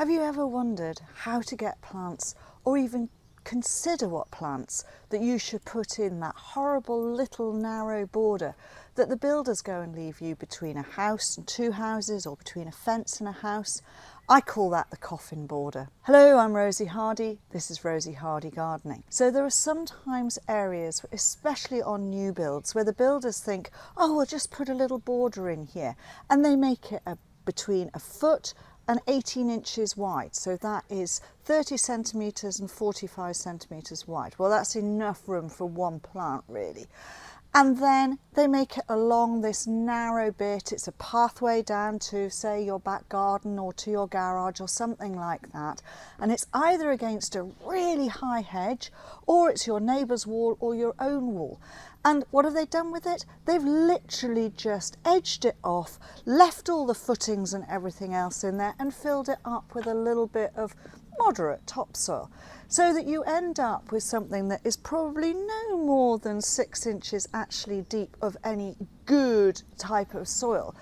Have you ever wondered how to get plants, or even consider what plants that you should put in that horrible little narrow border that the builders go and leave you between a house and two houses, or between a fence and a house? I call that the coffin border. Hello, I'm Rosy Hardy. This is Rosy Hardy Gardening. So there are sometimes areas, especially on new builds, where the builders think, oh, we'll just put a little border in here, and they make it between a foot and 18 inches wide, so that is 30 centimetres and 45 centimetres wide. Well, that's enough room for one plant, really. And then they make it along this narrow bit. It's a pathway down to, say, your back garden or to your garage or something like that. And it's either against a really high hedge, or it's your neighbour's wall or your own wall. And what have they done with it? They've literally just edged it off, left all the footings and everything else in there, and filled it up with a little bit of moderate topsoil, so that you end up with something that is probably no more than 6 inches actually deep of any good type of soil.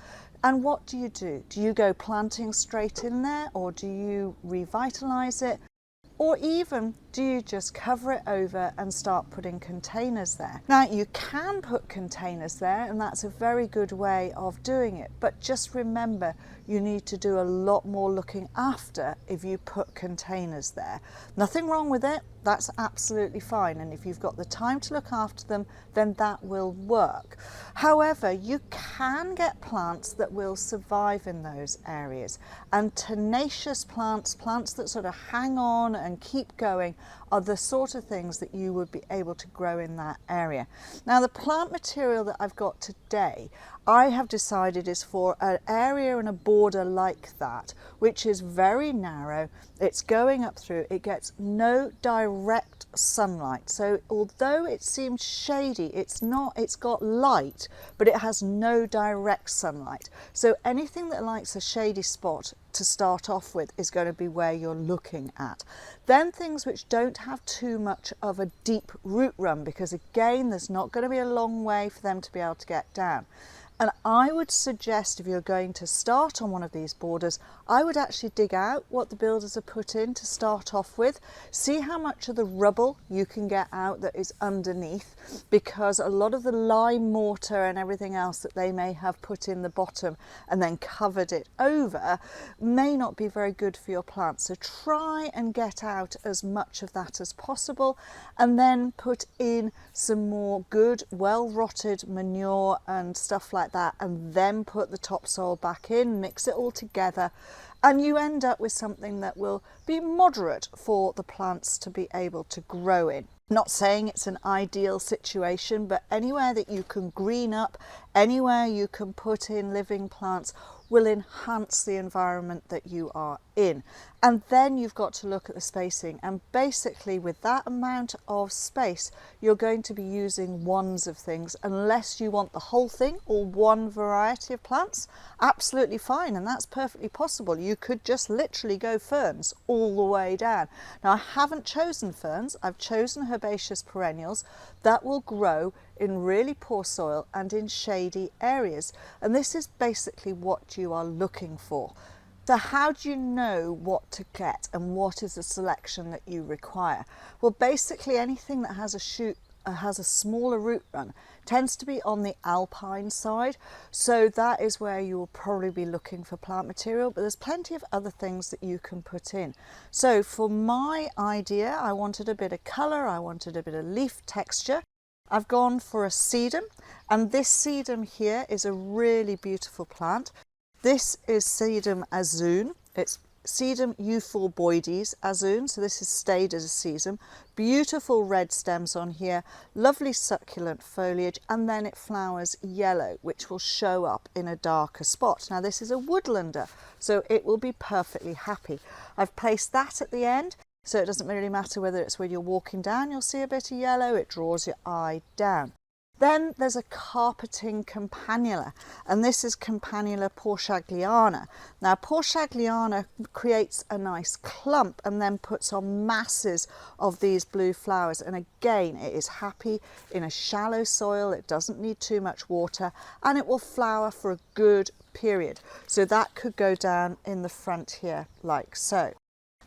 And what do? Do you go planting straight in there, or do you revitalise it? Or even do you just cover it over and start putting containers there? Now, you can put containers there, and that's a very good way of doing it, but just remember, you need to do a lot more looking after if you put containers there. Nothing wrong with it, that's absolutely fine, and if you've got the time to look after them, then that will work. However, you can get plants that will survive in those areas, and tenacious plants, plants that sort of hang on and keep going, are the sort of things that you would be able to grow in that area. Now, the plant material that I've got today, I have decided is for an area and a border like that, which is very narrow. It's going up through, it gets no direct sunlight. So although it seems shady, it's not, it's got light, but it has no direct sunlight. So anything that likes a shady spot to start off with is going to be where you're looking at. Then things which don't have too much of a deep root run, because again, there's not going to be a long way for them to be able to get down. And I would suggest, if you're going to start on one of these borders, I would actually dig out what the builders have put in to start off with. See how much of the rubble you can get out that is underneath, because a lot of the lime mortar and everything else that they may have put in the bottom and then covered it over may not be very good for your plants. So try and get out as much of that as possible, and then put in some more good, well-rotted manure and stuff like that, and then put the topsoil back in, mix it all together, and you end up with something that will be moderate for the plants to be able to grow in. Not saying it's an ideal situation, but anywhere that you can green up, anywhere you can put in living plants, will enhance the environment that you are in. And then you've got to look at the spacing, and basically with that amount of space, you're going to be using ones of things, unless you want the whole thing or one variety of plants. Absolutely fine, and that's perfectly possible. You could just literally go ferns all the way down. Now, I haven't chosen ferns, I've chosen herbaceous perennials that will grow in really poor soil and in shady areas, and this is basically what you are looking for. So how do you know what to get, and what is the selection that you require? Well, basically anything that has a shoot, has a smaller root run, tends to be on the alpine side, so that is where you will probably be looking for plant material, but there's plenty of other things that you can put in. So for my idea, I wanted a bit of colour, I wanted a bit of leaf texture. I've gone for a sedum, and this sedum here is a really beautiful plant. This is Sedum aizoon. It's Sedum Euphorbia aizoon, so this has stayed as a sedum. Beautiful red stems on here, lovely succulent foliage, and then it flowers yellow, which will show up in a darker spot. Now, this is a woodlander, so it will be perfectly happy. I've placed that at the end, so it doesn't really matter whether it's when you're walking down, you'll see a bit of yellow, it draws your eye down. Then there's a carpeting Campanula, and this is Campanula poscharskyana. Now poscharskyana creates a nice clump and then puts on masses of these blue flowers, and again it is happy in a shallow soil, it doesn't need too much water, and it will flower for a good period. So that could go down in the front here like so.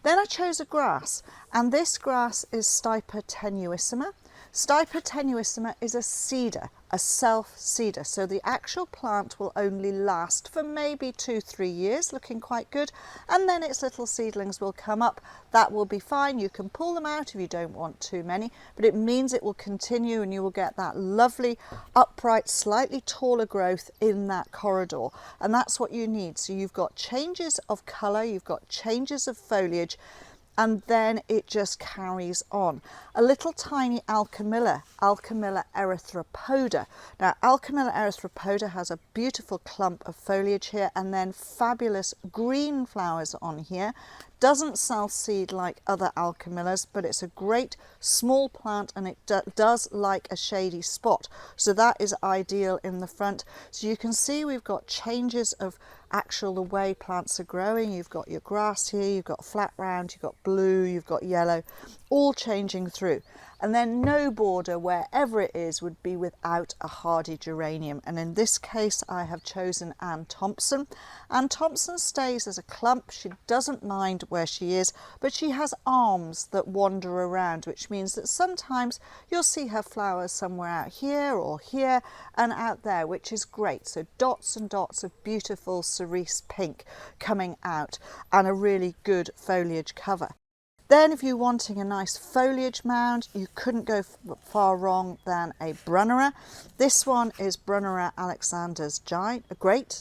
Then I chose a grass, and this grass is Stipa tenuissima. Stipa tenuissima is a cedar, a self-cedar, so the actual plant will only last for maybe 2-3 years, looking quite good, and then its little seedlings will come up. That will be fine. You can pull them out if you don't want too many, but it means it will continue and you will get that lovely, upright, slightly taller growth in that corridor, and that's what you need. So you've got changes of colour, you've got changes of foliage, and then it just carries on. A little tiny Alchemilla, Alchemilla erythropoda. Now Alchemilla erythropoda has a beautiful clump of foliage here and then fabulous green flowers on here. Doesn't self-seed like other Alchemillas, but it's a great small plant, and it does like a shady spot. So that is ideal in the front. So you can see we've got changes of actual the way plants are growing. You've got your grass here, you've got flat round, you've got blue, you've got yellow, all changing through. And then no border, wherever it is, would be without a hardy geranium. And in this case, I have chosen Thomson. Thomson stays as a clump. She doesn't mind where she is, but she has arms that wander around, which means that sometimes you'll see her flowers somewhere out here or here and out there, which is great. So dots and dots of beautiful cerise pink coming out and a really good foliage cover. Then if you're wanting a nice foliage mound, you couldn't go far wrong than a Brunnera. This one is Brunnera Alexander's Great,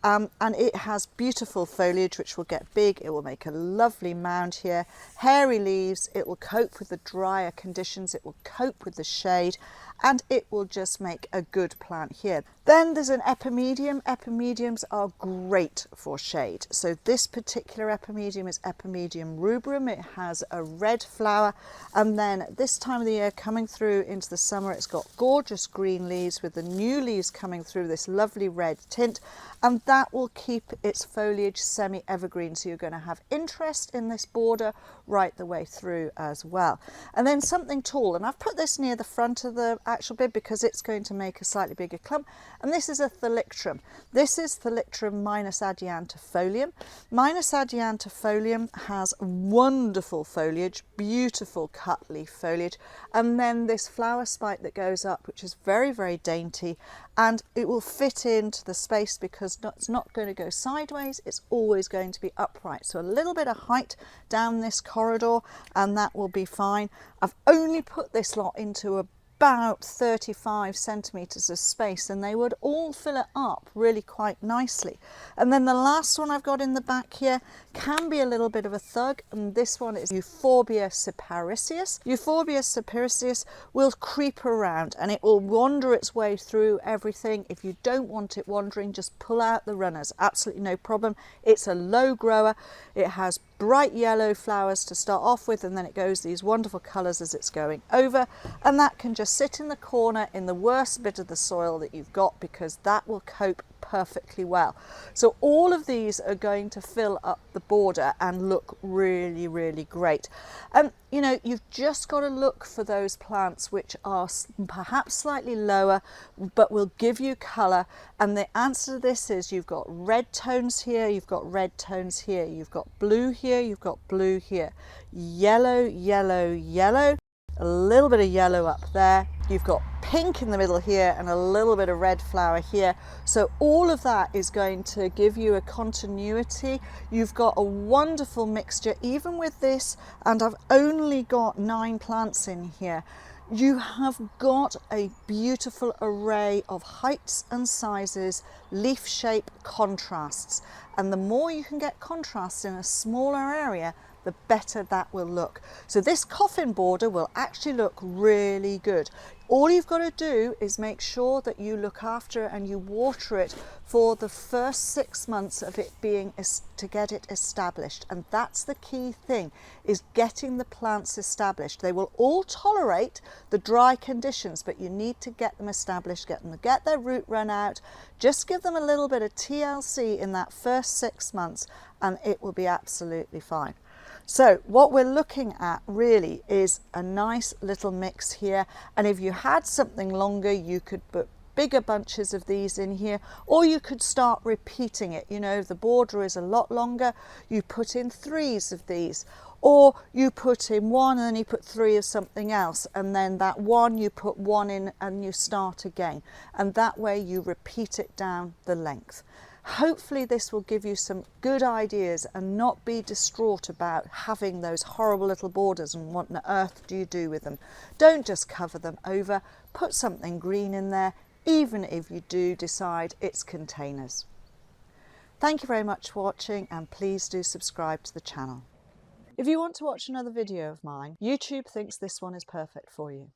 and it has beautiful foliage which will get big. It will make a lovely mound here. Hairy leaves, it will cope with the drier conditions, it will cope with the shade, and it will just make a good plant here. Then there's an Epimedium. Epimediums are great for shade. So this particular Epimedium is Epimedium rubrum. It has a red flower, and then this time of the year, coming through into the summer, it's got gorgeous green leaves with the new leaves coming through this lovely red tint, and that will keep its foliage semi-evergreen. So you're going to have interest in this border right the way through as well. And then something tall, and I've put this near the front of the actual bib because it's going to make a slightly bigger clump, and this is a Thalictrum. This is Thalictrum minus Adiantifolium. Minus Adiantifolium has wonderful foliage, beautiful cut leaf foliage, and then this flower spike that goes up, which is very, very dainty, and it will fit into the space because it's not going to go sideways, it's always going to be upright. So a little bit of height down this corridor and that will be fine. I've only put this lot into about 35 centimetres of space, and they would all fill it up really quite nicely. And then the last one I've got in the back here can be a little bit of a thug, and this one is Euphorbia cyparissias. Euphorbia cyparissias will creep around and it will wander its way through everything. If you don't want it wandering, just pull out the runners, absolutely no problem. It's a low grower, it has bright yellow flowers to start off with, and then it goes these wonderful colours as it's going over, and that can just sit in the corner in the worst bit of the soil that you've got, because that will cope perfectly well. So all of these are going to fill up the border and look really, really great. You know, you've just got to look for those plants which are perhaps slightly lower but will give you colour, and the answer to this is you've got red tones here, you've got red tones here, you've got blue here, you've got blue here, yellow, yellow, yellow, a little bit of yellow up there, you've got pink in the middle here and a little bit of red flower here. So all of that is going to give you a continuity. You've got a wonderful mixture even with this, and I've only got 9 plants in here. You have got a beautiful array of heights and sizes, leaf shape contrasts, and the more you can get contrasts in a smaller area, the better that will look. So this coffin border will actually look really good. All you've got to do is make sure that you look after it and you water it for the first 6 months of it being to get it established. And that's the key thing, is getting the plants established. They will all tolerate the dry conditions, but you need to get them established, get their root run out. Just give them a little bit of TLC in that first 6 months and it will be absolutely fine. So what we're looking at really is a nice little mix here, and if you had something longer you could put bigger bunches of these in here, or you could start repeating it. You know, if the border is a lot longer, you put in 3s of these, or you put in 1 and then you put 3 of something else, and then that 1 you put 1 in and you start again, and that way you repeat it down the length. Hopefully this will give you some good ideas and not be distraught about having those horrible little borders and what on earth do you do with them. Don't just cover them over, put something green in there, even if you do decide it's containers. Thank you very much for watching, and please do subscribe to the channel. If you want to watch another video of mine, YouTube thinks this one is perfect for you.